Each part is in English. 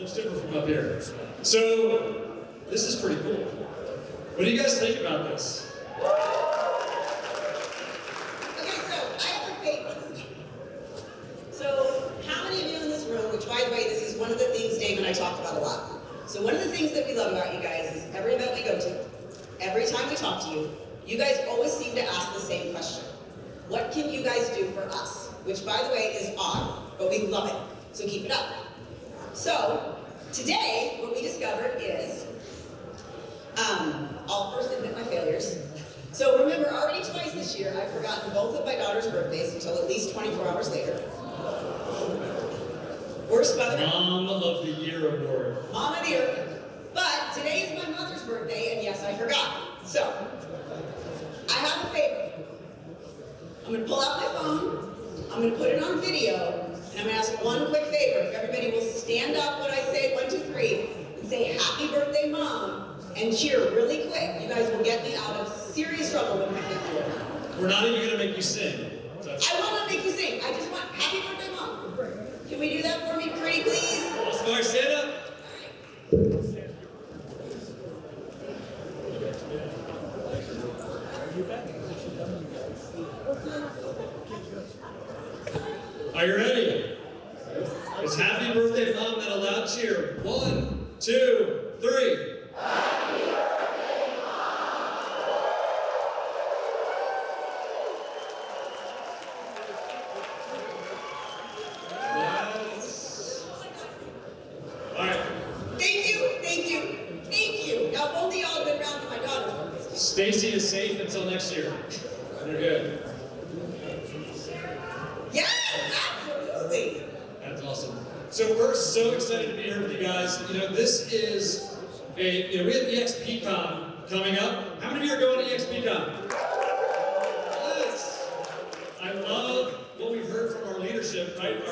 Looks different from up here. So, this is pretty cool. What do you guys think about this? Okay, so I have a favor. So, how many of you in this room, which by the way, this is one of the things Dave and I talk about a lot. So one of the things that we love about you guys is every event we go to, every time we talk to you, you guys always seem to ask the same question. What can you guys do for us? Which by the way is odd, but we love it. So keep it up. So, today, what we discovered is, I'll first admit my failures. So remember, already twice this year, I've forgotten both of my daughter's birthdays until at least 24 hours later. Worst mother. Mom of the Year award. Mom of the Year. But today is my mother's birthday, and yes, I forgot. So, I have a favor. I'm going to pull out my phone, I'm going to put it on video, and I'm going to ask one quick favor. If everybody will stand up when I say 1, 2, 3, and say, "Happy birthday, Mom," and cheer really quick, you guys will get me out of serious trouble with my family. We're not even going to make you sing. I will not make you sing. I just want "Happy birthday, Mom." Can we do that for me, pretty please? Let's march, stand up. Are you ready? It's "Happy Birthday, Mom" and a loud cheer. 1, 2, 3. Happy birthday, Mom! Yes. All right. Thank you, thank you, thank you. Now, if only y'all had been around for my daughter's birthday. Stacy is safe until next year. You're good. Yes, absolutely. That's awesome. So we're so excited to be here with you guys. You know, this is we have EXPCon coming up. How many of you are going to EXPCon? Yes. I love what we've heard from our leadership, right?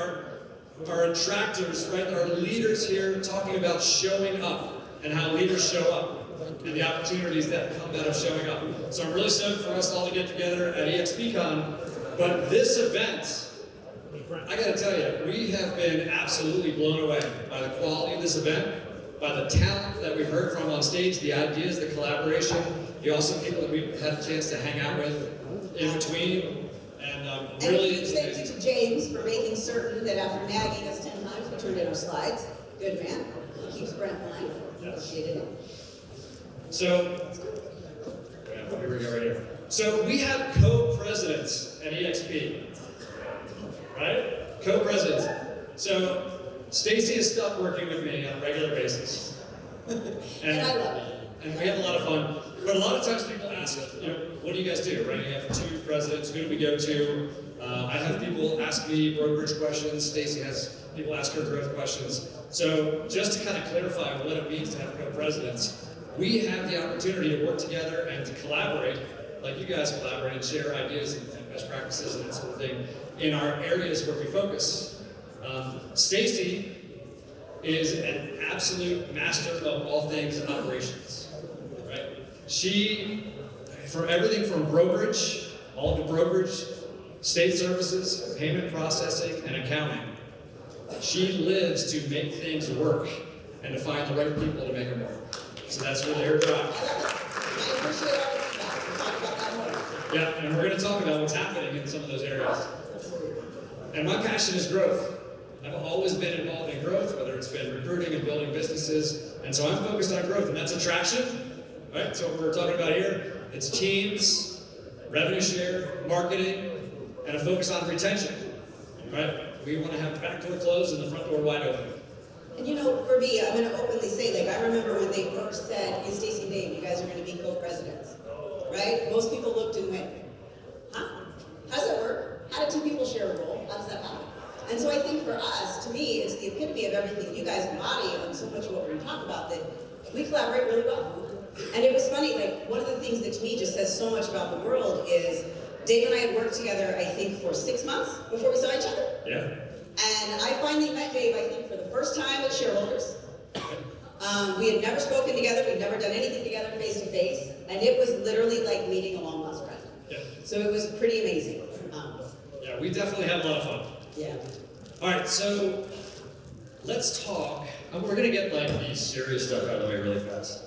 Our attractors, right? Our leaders here talking about showing up and how leaders show up and the opportunities that come out of showing up. So I'm really stoked for us all to get together at EXPCon. But this event, I gotta tell you, we have been absolutely blown away by the quality of this event, by the talent that we've heard from on stage, the ideas, the collaboration, the awesome people that we've had a chance to hang out with in between, and And really, a huge thank you to James for making certain that after nagging us 10 times, we turned in our slides. Good man. He keeps Brent in line. Appreciated it. So, here we go right here. So we have co-presidents at EXP, right? Co-presidents. So Stacey has stopped working with me on a regular basis. And I love it. And we have a lot of fun. But a lot of times people ask, what do you guys do, right? You have 2 presidents, who do we go to? I have people ask me brokerage questions. Stacey has people ask her growth questions. So just to kind of clarify what it means to have co-presidents, we have the opportunity to work together and to collaborate, like you guys collaborate and share ideas and best practices and that sort of thing in our areas where we focus. Stacey is an absolute master of all things operations, right? She, from everything from brokerage, all the brokerage, state services, payment processing, and accounting, she lives to make things work and to find the right people to make them work. So that's really her drive. I appreciate all the feedback. We'll talk about that more. Yeah, and we're going to talk about what's happening in some of those areas. And my passion is growth. I've always been involved in growth, whether it's been recruiting and building businesses. And so I'm focused on growth, and that's attraction, right? So what we're talking about here, it's teams, revenue share, marketing, and a focus on retention, right? We want to have the back door closed and the front door wide open. And you know, for me, I'm going to openly say, like, I remember when they first said, "Hey, Stacey and Dave, you guys are going to be co-presidents," right? Most people looked and went, "Huh? How does that work? How do 2 people share a role? How does that happen?" And so I think for us, to me, it's the epitome of everything you guys embody and so much of what we're going to talk about, that we collaborate really well. And it was funny, like, one of the things that to me just says so much about the world is Dave and I had worked together, I think, for 6 months before we saw each other. Yeah. And I finally met Dave, I think, for the first time at shareholders. We had never spoken together, we'd never done anything together face to face, and it was literally like meeting a long lost friend. Yeah. So it was pretty amazing. Yeah, we definitely had a lot of fun. Yeah. All right, so let's talk we're gonna get like the serious stuff out of the way really fast.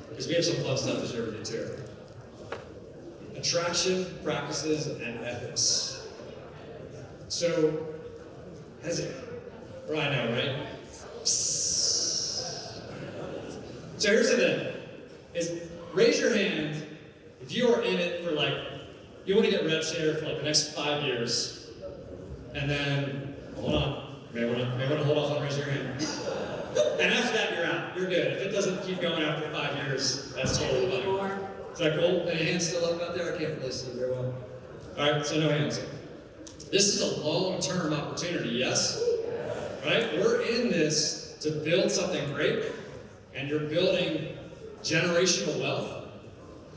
Because we have some fun stuff to share with you too. Attraction, practices, and ethics. So, I know, right? So here's the thing, is raise your hand if you are in it for like, you want to get rev share for like the next 5 years, and then, hold on, may want to hold off on raising your hand. And after that, you're out. You're good. If it doesn't keep going after 5 years, that's totally fine. Is that cool? Any hands still up out there? I can't really see very well. All right, so no hands. This is a long-term opportunity, yes? Right? We're in this to build something great, and you're building generational wealth,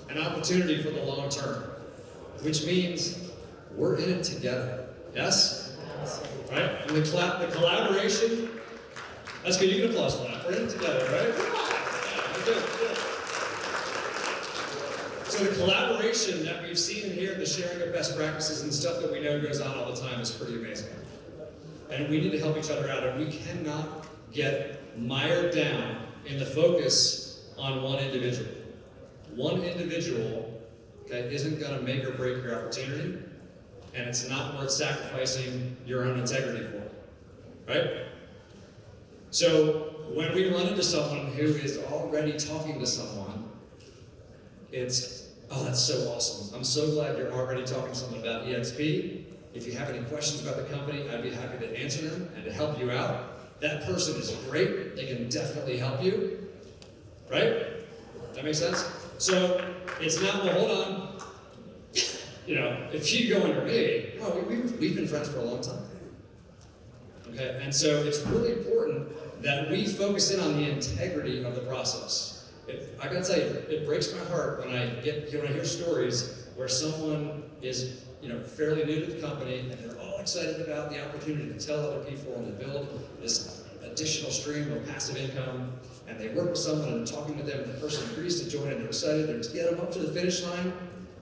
an opportunity for the long term, which means we're in it together, yes? Right? And the collaboration, that's good, you can applause for that. We're in it together, right? Yeah, good. So the collaboration that we've seen here, the sharing of best practices and stuff that we know goes on all the time is pretty amazing. And we need to help each other out, and we cannot get mired down in the focus on one individual. One individual, okay, isn't gonna make or break your opportunity, and it's not worth sacrificing your own integrity for, right? So when we run into someone who is already talking to someone, it's, oh, that's so awesome. I'm so glad you're already talking to someone about EXP. If you have any questions about the company, I'd be happy to answer them and to help you out. That person is great. They can definitely help you, right? That makes sense? So it's not, well, hold on. You know, if you go under me, oh, we've been friends for a long time. Okay, and so it's really important that we focus in on the integrity of the process. I gotta tell you, it breaks my heart when I hear stories where someone is, fairly new to the company and they're all excited about the opportunity to tell other people and to build this additional stream of passive income, and they work with someone and they're talking to them and the person agrees to join and they're excited to get them up to the finish line,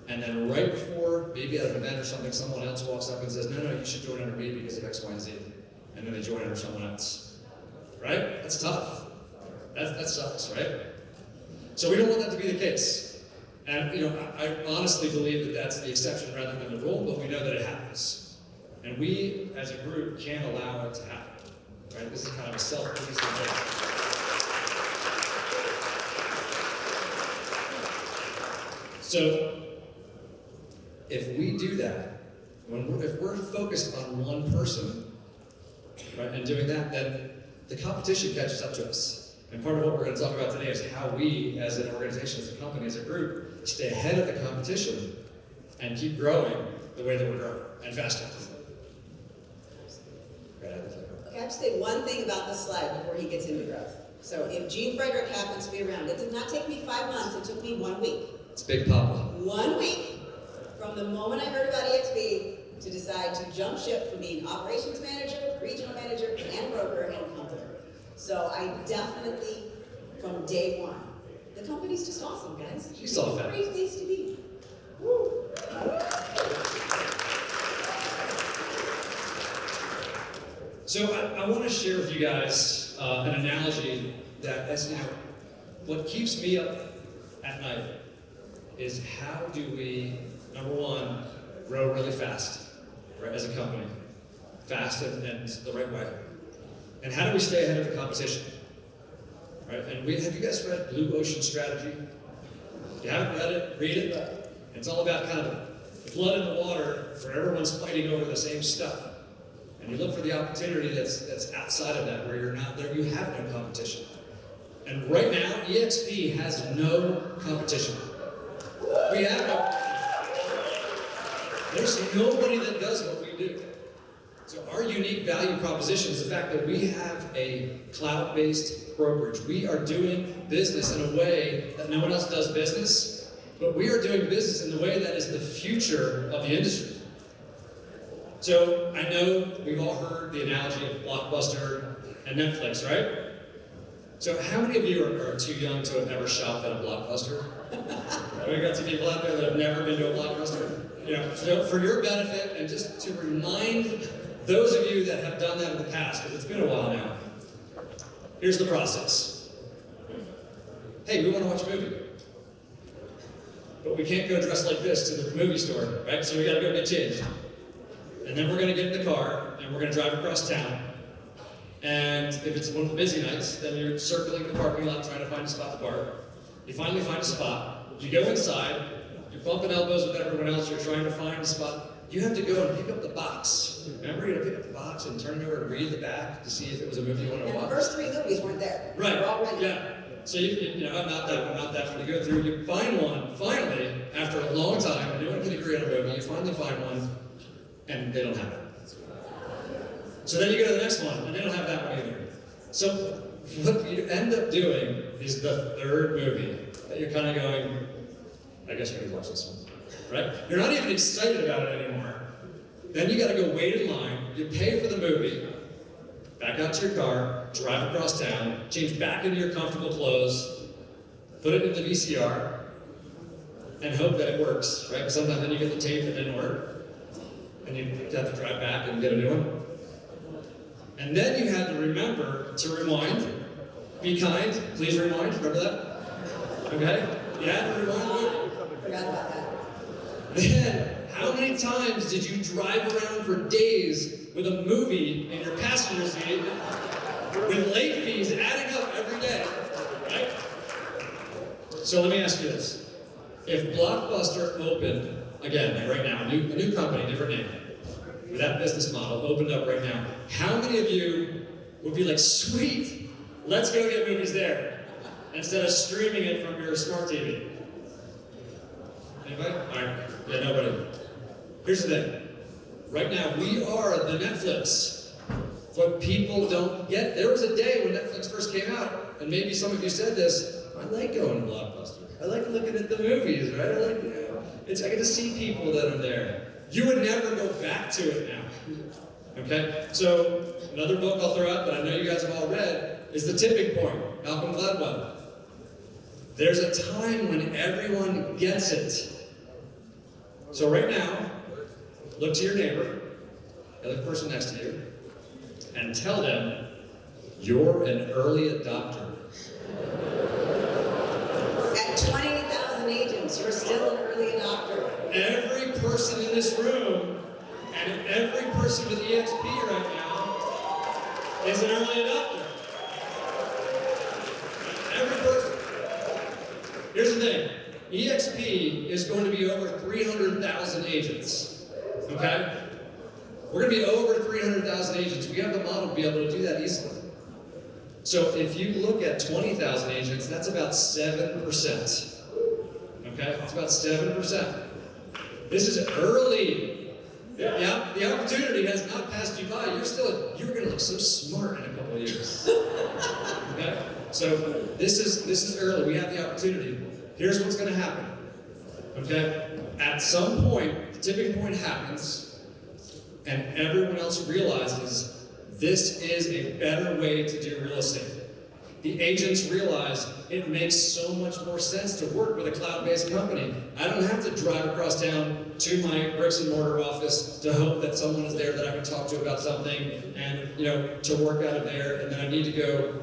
and then right before, maybe at an event or something, someone else walks up and says, no, you should join under me because of X, Y, and Z, and then they join under someone else, right? That's tough. That sucks, right? So we don't want that to be the case. And I honestly believe that that's the exception rather than the rule, but we know that it happens. And we, as a group, can't allow it to happen. Right? This is kind of a self-policing thing. So, if we do that, if we're focused on one person, right, and doing that, then the competition catches up to us. And part of what we're going to talk about today is how we, as an organization, as a company, as a group, stay ahead of the competition and keep growing the way that we're growing, and faster. Okay, I have to say one thing about this slide before he gets into growth. So if Gene Frederick happens to be around, it did not take me 5 months, it took me 1 week. It's Big Papa. 1 week from the moment I heard about EXP to decide to jump ship from being operations manager, regional manager, and broker and company. So I definitely, from day one, the company's just awesome, guys. She saw that. Great place to be. Woo. So I want to share with you guys an analogy that, what keeps me up at night is how do we, number one, grow really fast, right, as a company, fast and the right way. And how do we stay ahead of the competition? Right? And have you guys read Blue Ocean Strategy? If you haven't read it, read it. It's all about kind of the blood in the water where everyone's fighting over the same stuff. And you look for the opportunity that's outside of that, where you're not there, you have no competition. And right now, EXP has no competition. We have no. There's nobody that does what we do. So our unique value proposition is the fact that we have a cloud-based brokerage. We are doing business in a way that no one else does business, but we are doing business in the way that is the future of the industry. So I know we've all heard the analogy of Blockbuster and Netflix, right? So how many of you are too young to have ever shopped at a Blockbuster? We got some people out there that have never been to a Blockbuster. So for your benefit and just to remind those of you that have done that in the past, because it's been a while now, here's the process. Hey, we want to watch a movie. But we can't go dressed like this to the movie store, right? So we gotta go get changed. And then we're gonna get in the car, and we're gonna drive across town. And if it's one of the busy nights, then you're circling the parking lot trying to find a spot to park. You finally find a spot. You go inside. You're bumping elbows with everyone else. You're trying to find a spot. You have to go and pick up the box. Remember, you gotta pick up the box and turn it over and read the back to see if it was a movie you wanted to And watch. the first 3 movies weren't there. Right. They're all rented. Yeah. So you know, I'm not that. When you go through, you find one. Finally, after a long time, and no one can agree on a movie, you finally find one, and they don't have it. So then you go to the next one, and they don't have that one either. So what you end up doing is the third movie that you're kind of going, I guess you're gonna watch this one, right? You're not even excited about it anymore. Then you gotta go wait in line, you pay for the movie, back out to your car, drive across town, change back into your comfortable clothes, put it in the VCR, and hope that it works, right? Because sometimes then you get the tape that didn't work, and you have to drive back and get a new one. And then you had to remember to rewind. Be kind, please rewind, remember that? Okay? You had to rewind the movie. Forgot about that. Then, how many times did you drive around for days with a movie in your passenger seat with late fees adding up every day, right? So let me ask you this. If Blockbuster opened, again, like right now, a new company, different name, with that business model opened up right now, how many of you would be like, sweet, let's go get movies there, instead of streaming it from your smart TV? Anybody? All right. Yeah, nobody. Here's the thing. Right now, we are the Netflix. What people don't get. There was a day when Netflix first came out, and maybe some of you said this, I like going to Blockbuster. I like looking at the movies, right? I like, I get to see people that are there. You would never go back to it now. Okay? So, another book I'll throw out that I know you guys have all read is The Tipping Point, Malcolm Gladwell. There's a time when everyone gets it. So right now, look to your neighbor, the other person next to you, and tell them, you're an early adopter. At 20,000 agents, you're still an early adopter. Every person in this room, and every person with EXP right now, is an early adopter. Every person. Here's the thing. EXP is going to be over 300,000 agents, okay? We're going to be over 300,000 agents. We have the model to be able to do that easily. So if you look at 20,000 agents, that's about 7%, okay? It's about 7%. This is early. The opportunity has not passed you by. You're going to look so smart in a couple of years, okay? So this is early. We have the opportunity. Here's what's going to happen, okay? At some point, the tipping point happens, and everyone else realizes this is a better way to do real estate. The agents realize it makes so much more sense to work with a cloud-based company. I don't have to drive across town to my bricks and mortar office to hope that someone is there that I can talk to about something, and to work out of there, and then I need to go,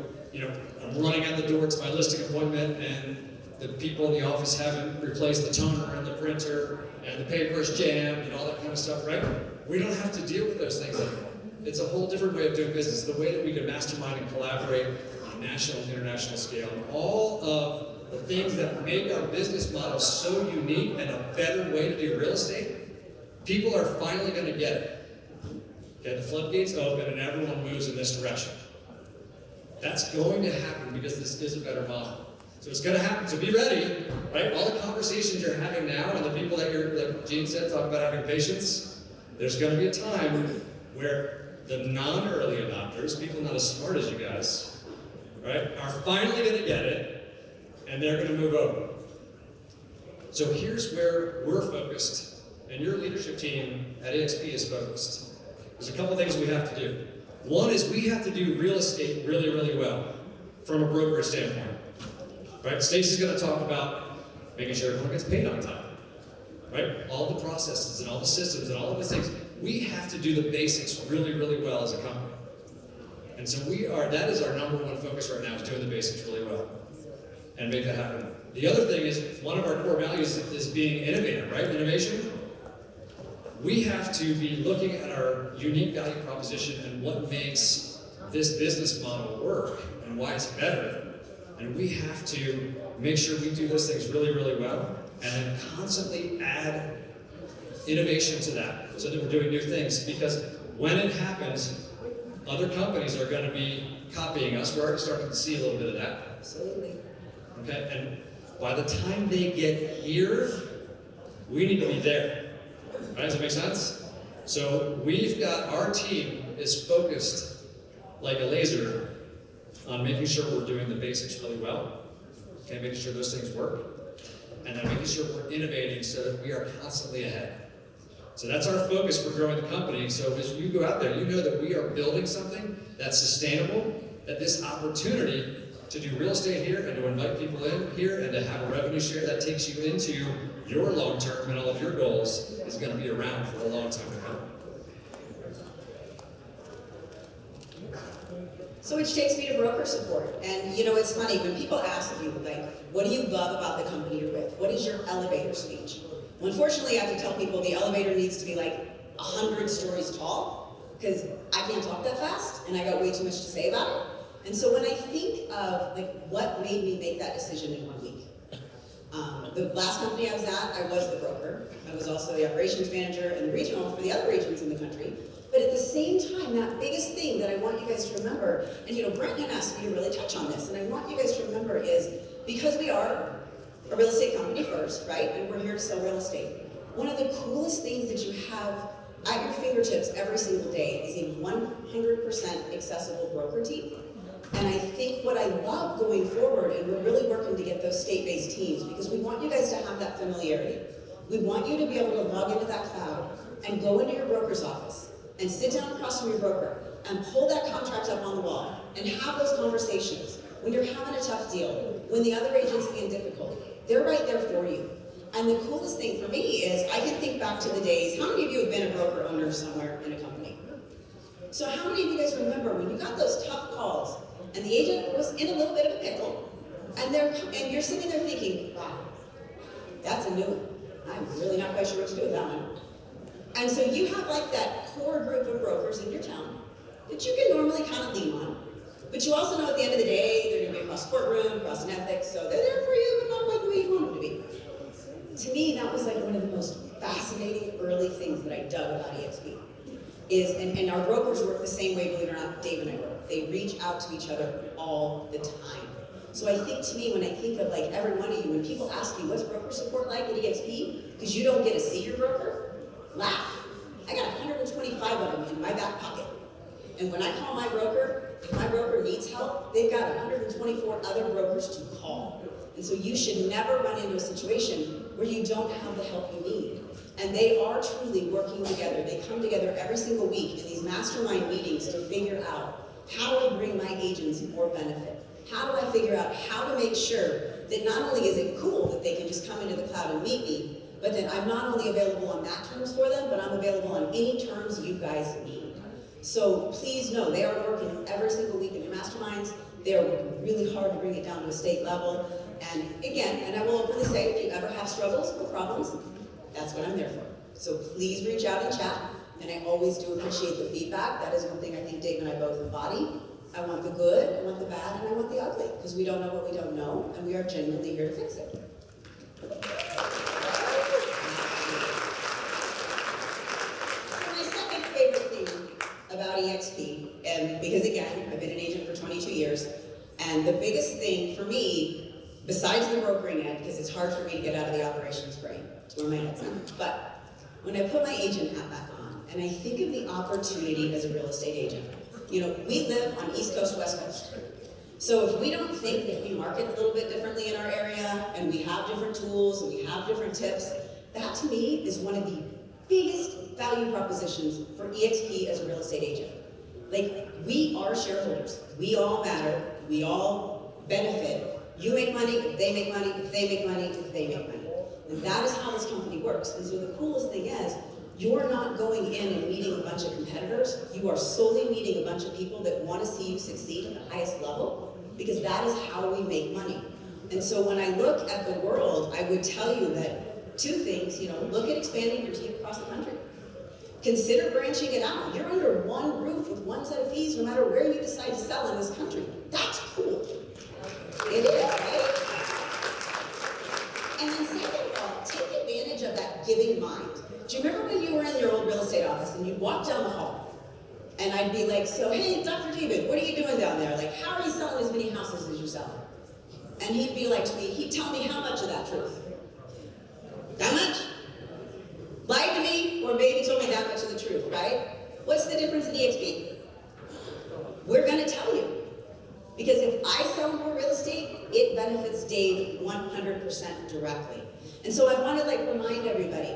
I'm running out the door to my listing appointment, and the people in the office haven't replaced the toner and the printer, and the paper's jammed, and all that kind of stuff, right? We don't have to deal with those things anymore. It's a whole different way of doing business. The way that we can mastermind and collaborate on a national and international scale, and all of the things that make our business model so unique and a better way to do real estate, people are finally going to get it. Okay, the floodgates open and everyone moves in this direction. That's going to happen because this is a better model. So it's going to happen. So be ready, right? All the conversations you're having now, and the people that like Gene said, talk about having patience. There's going to be a time where the non-early adopters, people not as smart as you guys, right, are finally going to get it, and they're going to move over. So here's where we're focused, and your leadership team at EXP is focused. There's a couple things we have to do. One is we have to do real estate really, really well from a brokerage standpoint. Right? Stacey's going to talk about making sure everyone gets paid on time. Right? All the processes and all the systems and all of those things. We have to do the basics really, really well as a company. And so that is our number one focus right now, is doing the basics really well and make that happen. The other thing is, one of our core values is being innovative, right? Innovation. We have to be looking at our unique value proposition and what makes this business model work and why it's better. And we have to make sure we do those things really, really well, and then constantly add innovation to that so that we're doing new things. Because when it happens, other companies are going to be copying us. We're already starting to see a little bit of that. Absolutely. Okay, and by the time they get here, we need to be there. Right? Does that make sense? So our team is focused like a laser on making sure we're doing the basics really well, okay, making sure those things work, and then making sure we're innovating so that we are constantly ahead. So that's our focus for growing the company. So as you go out there, you know that we are building something that's sustainable, that this opportunity to do real estate here and to invite people in here and to have a revenue share that takes you into your long term and all of your goals is going to be around for a long time to come. So which takes me to broker support. And you know, it's funny, when people ask you, like, what do you love about the company you're with? What is your elevator speech? Well, unfortunately, I have to tell people the elevator needs to be like 100 stories tall, because I can't talk that fast, and I got way too much to say about it. And so when I think of like what made me make that decision in 1 week, the last company I was at, I was the broker. I was also the operations manager and the regional for the other regions in the country. But at the same time, that biggest thing that I want you guys to remember, and you know, Brent had asked me to really touch on this, and I want you guys to remember is, because we are a real estate company first, right? And we're here to sell real estate. One of the coolest things that you have at your fingertips every single day is a 100% accessible broker team. And I think what I love going forward, and we're really working to get those state-based teams, because we want you guys to have that familiarity. We want you to be able to log into that cloud and go into your broker's office and sit down across from your broker and pull that contract up on the wall and have those conversations. When you're having a tough deal, when the other agent's being difficult, they're right there for you. And the coolest thing for me is I can think back to the days, how many of you have been a broker owner somewhere in a company? So how many of you guys remember when you got those tough calls and the agent was in a little bit of a pickle, and you're sitting there thinking, wow, that's a new one. I'm really not quite sure what to do with that one. And so you have like that core group of brokers in your town that you can normally kind of lean on, but you also know at the end of the day, they're going to be across the courtroom, across an ethics, so they're there for you, but not quite the way you want them to be. To me, that was like one of the most fascinating early things that I dug about EXP. And our brokers work the same way, believe it or not, Dave and I work. They reach out to each other all the time. So I think to me, when I think of like every one of you, when people ask you, what's broker support like at EXP? Because you don't get to see your broker, laugh. I got 125 of them in my back pocket. And when I call my broker, if my broker needs help, they've got 124 other brokers to call. And so you should never run into a situation where you don't have the help you need. And they are truly working together. They come together every single week in these mastermind meetings to figure out, how do I bring my agents more benefit? How do I figure out how to make sure that not only is it cool that they can just come into the cloud and meet me, but that I'm not only available on that terms for them, but I'm available on any terms you guys need. So please know, they are working every single week in your masterminds. They are working really hard to bring it down to a state level. And again, and I will openly say, if you ever have struggles or problems, that's what I'm there for. So please reach out and chat. And I always do appreciate the feedback. That is one thing I think Dave and I both embody. I want the good, I want the bad, and I want the ugly, because we don't know what we don't know, and we are genuinely here to fix it. My second favorite thing about EXP, and because again, I've been an agent for 22 years, and the biggest thing for me, besides the brokering end, because it's hard for me to get out of the operations brain, it's where my head's at, but when I put my agent hat back on, and I think of the opportunity as a real estate agent, you know, we live on East Coast, West Coast. So if we don't think that we market a little bit differently in our area, and we have different tools, and we have different tips, that to me is one of the biggest value propositions for EXP as a real estate agent. Like, we are shareholders. We all matter. We all benefit. You make money if they make money, if they make money if they make money. And that is how this company works. And so the coolest thing is, you're not going in and meeting a bunch of competitors. You are solely meeting a bunch of people that want to see you succeed at the highest level, because that is how we make money. And so when I look at the world, I would tell you that two things, look at expanding your team across the country. Consider branching it out. You're under one roof with one set of fees no matter where you decide to sell in this country. That's cool. It is, right? And then second of all, take advantage of that giving mind. Do you remember when you were in your old real estate office and you'd walk down the hall and I'd be like, so hey, Dr. David, what are you doing down there? Like, how are you selling as many houses as you're selling? And he'd be like to me, he'd tell me how much of that truth. That much? Lied to me, or maybe told me that much of the truth, right? What's the difference in EXP? We're gonna tell you. Because if I sell more real estate, it benefits Dave 100% directly. And so I wanna remind everybody,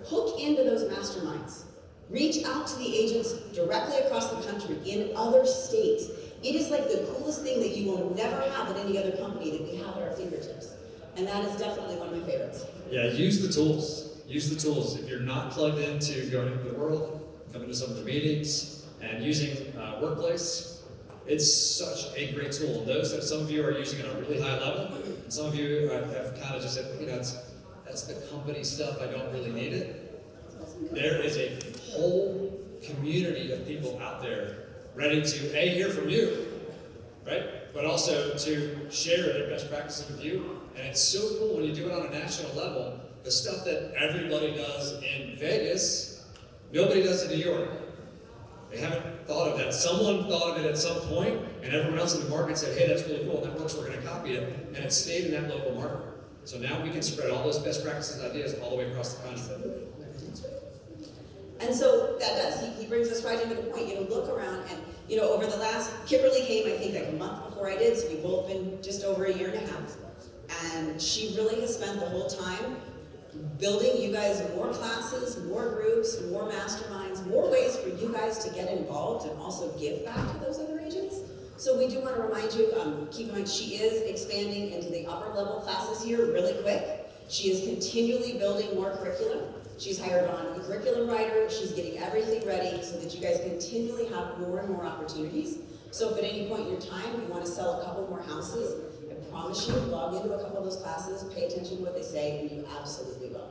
hook into those masterminds. Reach out to the agents directly across the country, in other states. It is like the coolest thing that you will never have at any other company that we have at our fingertips. And that is definitely one of my favorites. Yeah, use the tools. Use the tools. If you're not plugged into going into the world, coming to some of the meetings, and using Workplace, it's such a great tool. And those that some of you are using at a really high level, and some of you have kind of just said, that's the company stuff, I don't really need it. There is a whole community of people out there ready to hear from you, right? But also to share their best practices with you. And it's so cool when you do it on a national level. The stuff that everybody does in Vegas, nobody does in New York. They haven't thought of that. Someone thought of it at some point, and everyone else in the market said, hey, that's really cool, that works, we're going to copy it, and it stayed in that local market. So now we can spread all those best practices and ideas all the way across the country. And so that does, he brings us right into the point, look around and, over the last, Kimberly came, I think, a month before I did, so we've both been just over a year and a half. And she really has spent the whole time building you guys more classes, more groups, more masterminds, more ways for you guys to get involved and also give back to those other agents. So we do want to remind you, keep in mind, she is expanding into the upper level classes here really quick. She is continually building more curriculum. She's hired on a curriculum writer. She's getting everything ready so that you guys continually have more and more opportunities. So if at any point in your time you want to sell a couple more houses, I promise you, log into a couple of those classes, pay attention to what they say, and you absolutely will.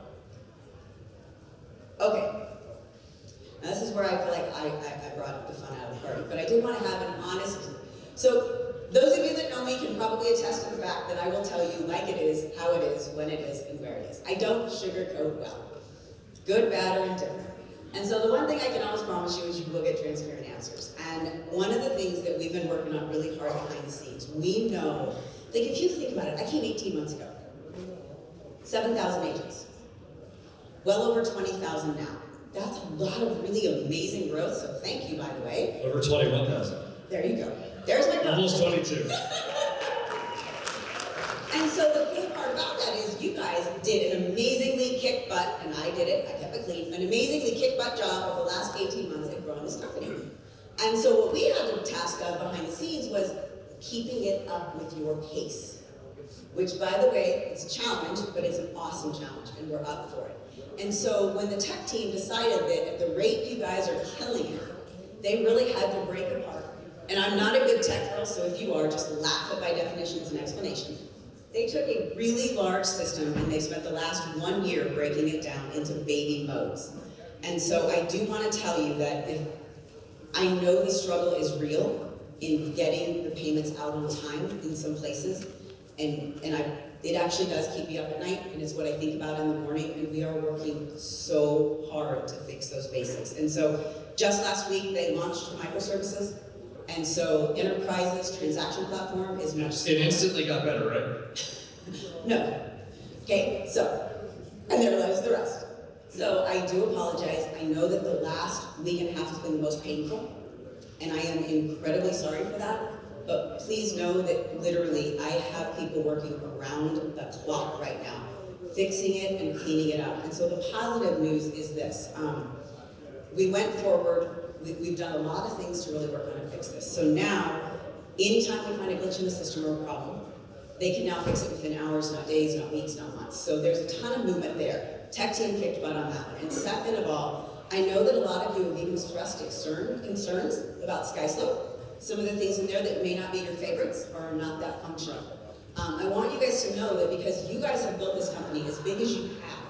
Okay. Now this is where I feel like I brought the fun out of the party, but I did want to have an honest. So those of you that know me can probably attest to the fact that I will tell you like it is, how it is, when it is, and where it is. I don't sugarcoat well. Good, bad, or indifferent. And so the one thing I can always promise you is you will get transparent answers. And one of the things that we've been working on really hard behind the scenes, we know, if you think about it, I came 18 months ago. 7,000 agents. Well over 20,000 now. That's a lot of really amazing growth, so thank you, by the way. Over 21,000. There you go. There's my growth. Almost 22. And so the cool part about that is you guys did an amazingly kick butt, and I did it, I kept it clean, an amazingly kick butt job over the last 18 months at growing this company. And so what we had the task of behind the scenes was keeping it up with your pace. Which, by the way, it's a challenge, but it's an awesome challenge, and we're up for it. And so when the tech team decided that at the rate you guys are killing it, they really had to break apart. And I'm not a good tech girl, so if you are, just laugh at my definitions and explanations. They took a really large system and they spent the last 1 year breaking it down into baby modes. And so I do want to tell you that if I know the struggle is real in getting the payments out on time in some places, and it actually does keep me up at night, and it's what I think about in the morning, and we are working so hard to fix those basics. And so just last week they launched microservices. And so Enterprise's transaction platform is much smaller. It instantly got better, right? No. Okay, so, and there lies the rest. So I do apologize. I know that the last week and a half has been the most painful, and I am incredibly sorry for that. But please know that literally I have people working around the clock right now, fixing it and cleaning it up. And so the positive news is this. We went forward. We've done a lot of things to really work on and fix this. So now, anytime we find a glitch in the system or a problem, they can now fix it within hours, not days, not weeks, not months. So there's a ton of movement there. tech team kicked butt on that one. And second of all, I know that a lot of you have even expressed concerns about SkySlope. Some of the things in there that may not be your favorites or are not that functional. I want you guys to know that because you guys have built this company as big as you have,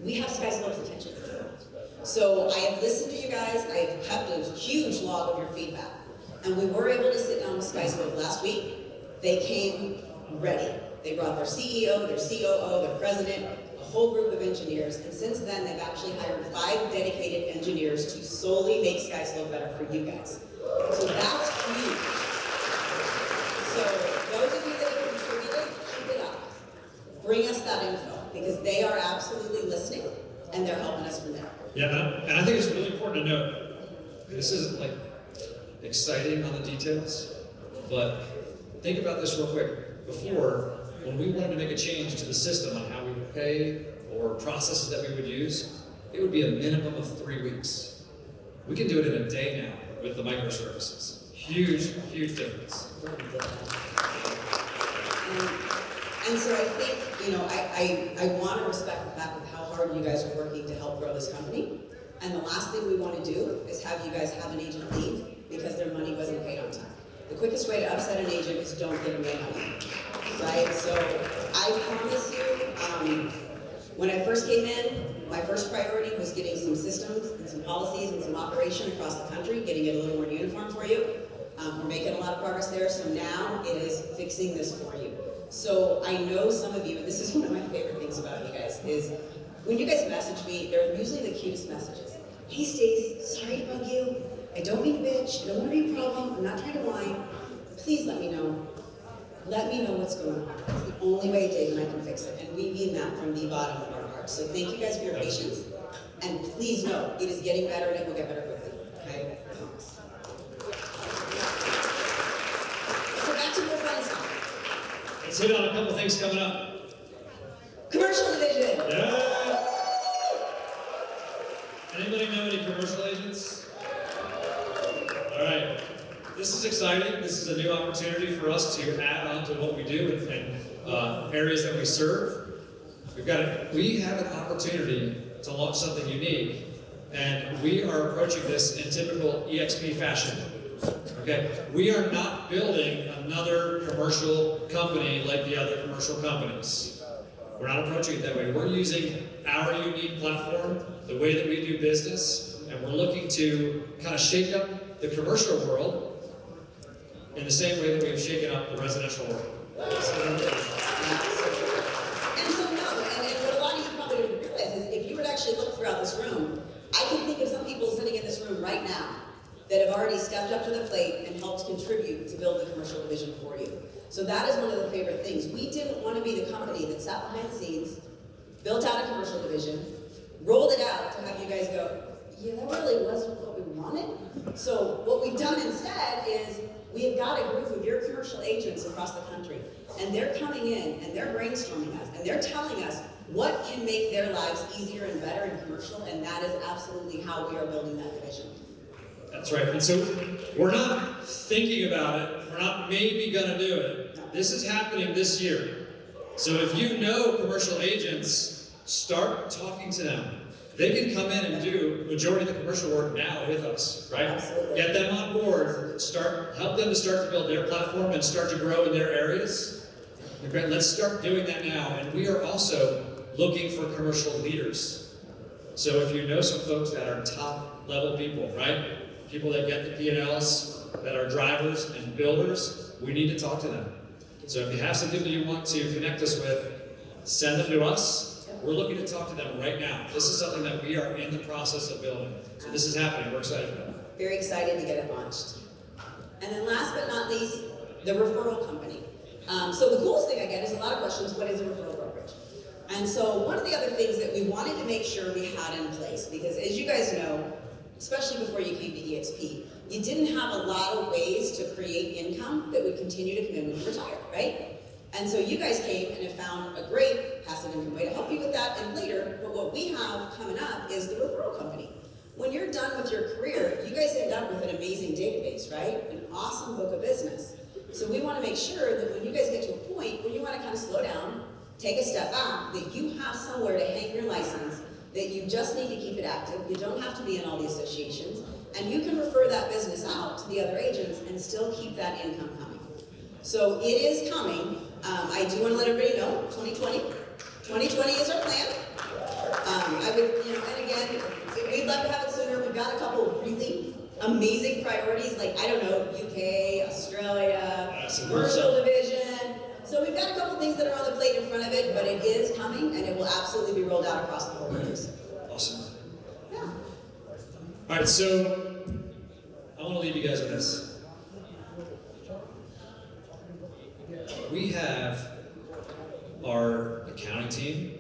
we have SkySlope's attention. So I have listened to you guys, I have kept a huge log of your feedback. And we were able to sit down with SkySlope last week. They came ready. They brought their CEO, their COO, their president, a whole group of engineers. And since then, they've actually hired 5 dedicated engineers to solely make SkySlope better for you guys. So that's huge. So those of you that have contributed, keep it up. Bring us that info because they are absolutely listening and they're helping us from there. Yeah, and I think it's really important to note, this isn't like exciting on the details, but think about this real quick. Before, when we wanted to make a change to the system on how we would pay or processes that we would use, it would be a minimum of 3 weeks. We can do it in a day now with the microservices. Huge, huge difference. And so I think, you know, I want to respect the fact of how hard you guys are working to help grow this company. And the last thing we want to do is have you guys have an agent leave because their money wasn't paid on time. The quickest way to upset an agent is don't get them their money, right? So I promise you, when I first came in, my first priority was getting some systems and some policies and some operation across the country, getting it a little more uniform for you. We're making a lot of progress there, so now it is fixing this for you. So I know some of you, and this is one of my favorite things about you guys, is when you guys message me, they're usually the cutest messages. Hey Stace, sorry to bug you. I don't mean to bitch, I don't want to be a problem, I'm not trying to whine. Please let me know. Let me know what's going on. It's the only way Dave and I can fix it, and we mean that from the bottom of our hearts. So thank you guys for your patience, and please know it is getting better and it will get better quickly, okay? I promise. So back to more fun stuff. Let's hit on a couple things coming up. Commercial division. Yeah. Anybody know any commercial agents? All right. This is exciting. This is a new opportunity for us to add on to what we do and areas that we serve. We have an opportunity to launch something unique, and we are approaching this in typical EXP fashion. Okay, we are not building another commercial company like the other commercial companies. We're not approaching it that way. We're using our unique platform, the way that we do business, and we're looking to kind of shake up the commercial world in the same way that we've shaken up the residential world. Absolutely. And so no, and what a lot of you probably don't realize is if you would actually look throughout this room, I can think of some people sitting in this room right now that have already stepped up to the plate and helped contribute to build the commercial division for you. So that is one of the favorite things. We didn't want to be the company that sat behind the scenes, built out a commercial division, rolled it out to have you guys go, yeah, that really wasn't what we wanted. So what we've done instead is we have got a group of your commercial agents across the country, and they're coming in and they're brainstorming us, and they're telling us what can make their lives easier and better in commercial, and that is absolutely how we are building that division. That's right. And so we're not thinking about it. We're not maybe going to do it. This is happening this year. So if you know commercial agents, start talking to them. They can come in and do majority of the commercial work now with us, right? Absolutely. Get them on board, help them to start to build their platform and start to grow in their areas. Okay, let's start doing that now. And we are also looking for commercial leaders. So if you know some folks that are top level people, right? People that get the P&Ls, that are drivers and builders, we need to talk to them. So if you have some people you want to connect us with, send them to us. We're looking to talk to them right now. This is something that we are in the process of building. So this is happening. We're excited about it. Very excited to get it launched. And then last but not least, the referral company. So the coolest thing I get is a lot of questions, what is a referral brokerage? And so one of the other things that we wanted to make sure we had in place, because as you guys know, especially before you came to EXP, you didn't have a lot of ways to create income that would continue to come in when you retire, right? And so you guys came and have found a great passive income way to help you with that and later, but what we have coming up is the referral company. When you're done with your career, you guys end up with an amazing database, right? An awesome book of business. So we want to make sure that when you guys get to a point where you want to kind of slow down, take a step back, that you have somewhere to hang your license, that you just need to keep it active, you don't have to be in all the associations, and you can refer that business out to the other agents and still keep that income coming. So it is coming. I do want to let everybody know, 2020 is our plan. I would, and again, we'd love to have it sooner. We've got a couple of really amazing priorities, like, I don't know, UK, Australia, commercial division. So we've got a couple things that are on the plate in front of it, but it is coming, and it will absolutely be rolled out across the whole country. Awesome. Yeah. All right, so I want to leave you guys with this. We have our accounting team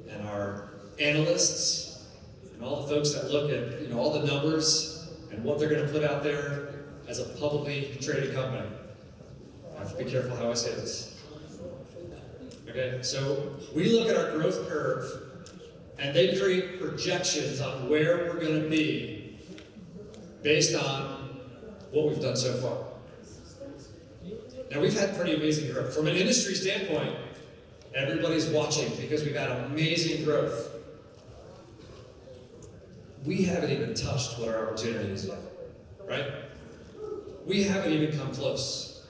and our analysts and all the folks that look at all the numbers and what they're going to put out there as a publicly traded company. I have to be careful how I say this. Okay, so we look at our growth curve and they create projections on where we're going to be based on what we've done so far. Now, we've had pretty amazing growth. From an industry standpoint, everybody's watching because we've had amazing growth. We haven't even touched what our opportunity is yet, right? We haven't even come close.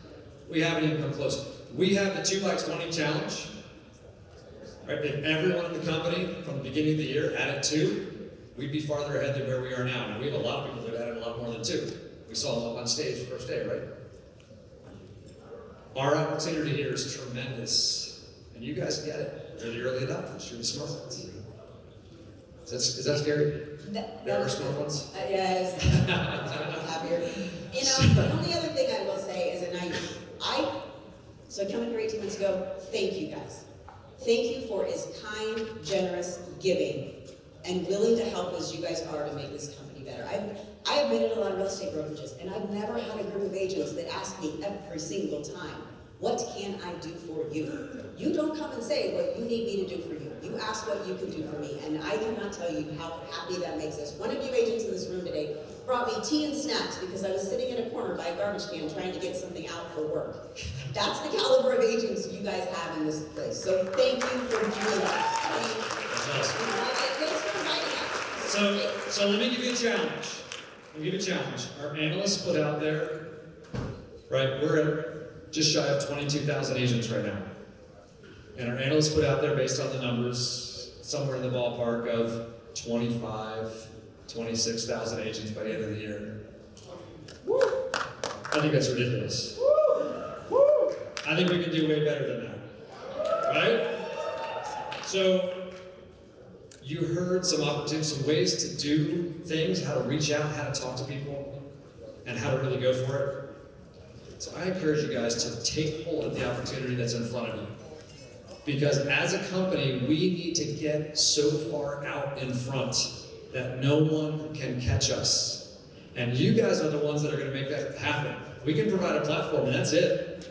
We haven't even come close. We have the 2x20 challenge, right? If everyone in the company from the beginning of the year added 2, we'd be farther ahead than where we are now. Now, we have a lot of people that added a lot more than 2. We saw them up on stage first day, right? Our opportunity here is tremendous, and you guys get it. You're the early adopters. You're the smart ones. Is that scary? There are smart ones? Yes. I'm happier. The only other thing I will say is, so I came here 18 months ago, thank you guys. Thank you for as kind, generous, giving, and willing to help as you guys are to make this company better. I've been in a lot of real estate brokerages, and I've never had a group of agents that ask me every single time, what can I do for you? You don't come and say what you need me to do for you. You ask what you can do for me, and I cannot tell you how happy that makes us. One of you agents in this room today brought me tea and snacks because I was sitting in a corner by a garbage can trying to get something out for work. That's the caliber of agents you guys have in this place. So thank you for doing that. Thanks for inviting us. So let me give you a challenge. Our analysts put out there, right, we're at just shy of 22,000 agents right now. And our analysts put out there, based on the numbers, somewhere in the ballpark of 26,000 agents by the end of the year. I think that's ridiculous. I think we can do way better than that, right? So, you heard some opportunities, some ways to do things, how to reach out, how to talk to people, and how to really go for it. So I encourage you guys to take hold of the opportunity that's in front of you. Because as a company, we need to get so far out in front that no one can catch us. And you guys are the ones that are going to make that happen. We can provide a platform, and that's it.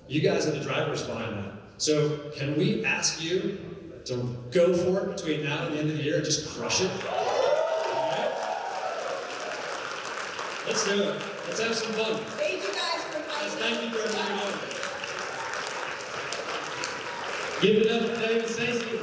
You guys are the drivers behind that. So can we ask you to go for it between now and the end of the year and just crush it? All right? Let's do it. Let's have some fun. Thank you guys for inviting Thank you for everything you're doing. Give it up for Dave and Stacey.